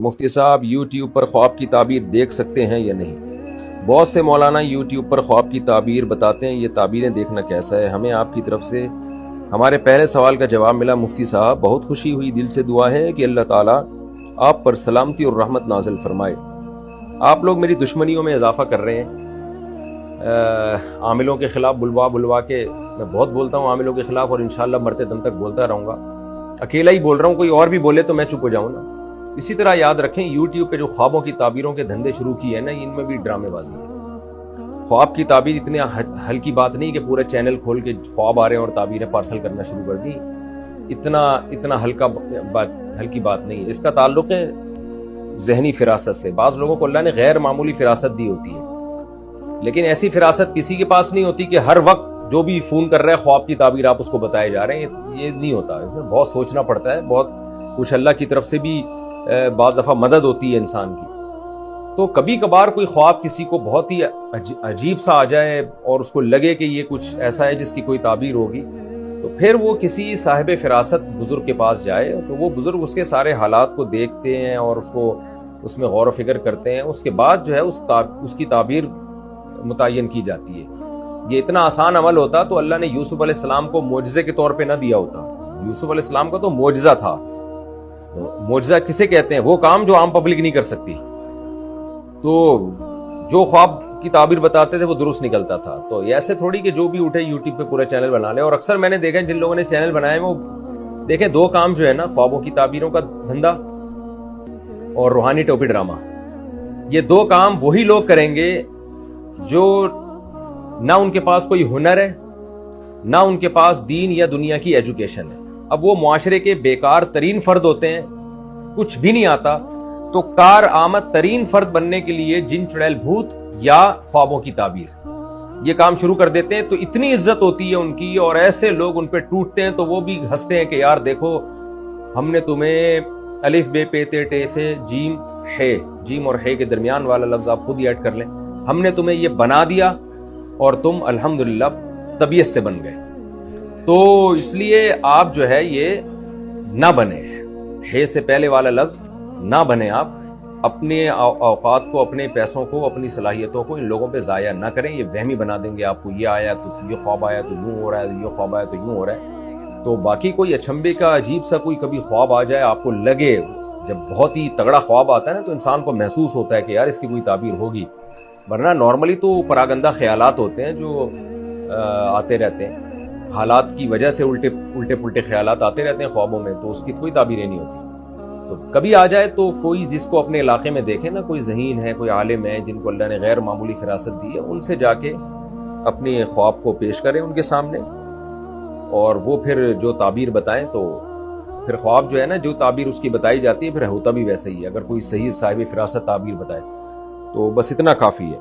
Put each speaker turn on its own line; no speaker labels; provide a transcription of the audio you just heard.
مفتی صاحب یوٹیوب پر خواب کی تعبیر دیکھ سکتے ہیں یا نہیں؟ بہت سے مولانا یوٹیوب پر خواب کی تعبیر بتاتے ہیں، یہ تعبیریں دیکھنا کیسا ہے؟ ہمیں آپ کی طرف سے ہمارے پہلے سوال کا جواب ملا مفتی صاحب، بہت خوشی ہوئی، دل سے دعا ہے کہ اللہ تعالیٰ آپ پر سلامتی اور رحمت نازل فرمائے۔ آپ لوگ میری دشمنیوں میں اضافہ کر رہے ہیں، عاملوں کے خلاف بلوا کے میں بہت بولتا ہوں عاملوں کے خلاف، اور انشاءاللہ مرتے دم تک بولتا رہوں گا۔ اکیلا ہی بول رہا ہوں، کوئی اور بھی بولے تو میں چپ ہو جاؤں نا۔ اسی طرح یاد رکھیں یوٹیوب پہ جو خوابوں کی تعبیروں کے دھندے شروع کیے ہیں نا، ان میں بھی ڈرامے بازی ہے۔ خواب کی تعبیر اتنی ہلکی بات نہیں کہ پورے چینل کھول کے خواب آ رہے ہیں اور تعبیریں پارسل کرنا شروع کر دی، اتنا ہلکی بات نہیں ہے۔ اس کا تعلق ہے ذہنی فراست سے۔ بعض لوگوں کو اللہ نے غیر معمولی فراست دی ہوتی ہے، لیکن ایسی فراست کسی کے پاس نہیں ہوتی کہ ہر وقت جو بھی فون کر رہا ہے خواب کی تعبیر آپ اس کو بتائے جا رہے ہیں، یہ نہیں ہوتا۔ اس میں بہت سوچنا پڑتا ہے، بہت کچھ اللہ کی طرف سے بھی بعض دفعہ مدد ہوتی ہے انسان کی۔ تو کبھی کبھار کوئی خواب کسی کو بہت ہی عجیب سا آ جائے اور اس کو لگے کہ یہ کچھ ایسا ہے جس کی کوئی تعبیر ہوگی، تو پھر وہ کسی صاحب فراست بزرگ کے پاس جائے، تو وہ بزرگ اس کے سارے حالات کو دیکھتے ہیں اور اس میں غور و فکر کرتے ہیں۔ اس کے بعد جو ہے اس کی تعبیر متعین کی جاتی ہے۔ یہ اتنا آسان عمل ہوتا تو اللہ نے یوسف علیہ السلام کو معجزے کے طور پہ نہ دیا ہوتا۔ یوسف علیہ السلام کا تو معجزہ تھا۔ معجزہ کسے کہتے ہیں؟ وہ کام جو عام پبلک نہیں کر سکتی۔ تو جو خواب کی تعبیر بتاتے تھے وہ درست نکلتا تھا۔ تو ایسے تھوڑی کہ جو بھی اٹھے یوٹیوب پہ پورا چینل بنا لے۔ اور اکثر میں نے دیکھا جن لوگوں نے چینل بنائے وہ دیکھیں، دو کام جو ہے نا، خوابوں کی تعبیروں کا دھندا اور روحانی ٹوپی ڈرامہ، یہ دو کام وہی لوگ کریں گے جو نہ ان کے پاس کوئی ہنر ہے، نہ ان کے پاس دین یا دنیا کی ایجوکیشن ہے۔ اب وہ معاشرے کے بیکار ترین فرد ہوتے ہیں، کچھ بھی نہیں آتا، تو کار آمد ترین فرد بننے کے لیے جن چڑیل بھوت یا خوابوں کی تعبیر یہ کام شروع کر دیتے ہیں، تو اتنی عزت ہوتی ہے ان کی، اور ایسے لوگ ان پہ ٹوٹتے ہیں تو وہ بھی ہنستے ہیں کہ یار دیکھو، ہم نے تمہیں الف بے پے تے ٹے سے جیم ہے، جیم اور ہے کے درمیان والا لفظ آپ خود ہی ایڈ کر لیں، ہم نے تمہیں یہ بنا دیا اور تم الحمدللہ طبیعت سے بن گئے۔ تو اس لیے آپ جو ہے یہ نہ بنے، ہے سے پہلے والا لفظ نہ بنے۔ آپ اپنے اوقات کو، اپنے پیسوں کو، اپنی صلاحیتوں کو ان لوگوں پہ ضائع نہ کریں۔ یہ وہمی بنا دیں گے آپ کو، یہ آیا تو یہ خواب آیا تو یوں ہو رہا ہے، یہ خواب آیا تو یوں ہو رہا ہے۔ تو باقی کوئی اچھمبے کا عجیب سا کوئی کبھی خواب آ جائے، آپ کو لگے، جب بہت ہی تگڑا خواب آتا ہے نا تو انسان کو محسوس ہوتا ہے کہ یار اس کی کوئی تعبیر ہوگی، ورنہ نارملی تو پراگندہ خیالات ہوتے ہیں جو آتے رہتے ہیں، حالات کی وجہ سے الٹے پلٹے خیالات آتے رہتے ہیں خوابوں میں، تو اس کی کوئی تعبیریں نہیں ہوتی۔ تو کبھی آ جائے تو کوئی جس کو اپنے علاقے میں دیکھے نا، کوئی ذہین ہے، کوئی عالم ہے جن کو اللہ نے غیر معمولی فراست دی ہے، ان سے جا کے اپنے خواب کو پیش کریں ان کے سامنے، اور وہ پھر جو تعبیر بتائیں، تو پھر خواب جو ہے نا، جو تعبیر اس کی بتائی جاتی ہے پھر ہوتا بھی ویسے ہی ہے۔ اگر کوئی صحیح صاحب فراست تعبیر بتائے تو بس اتنا کافی ہے۔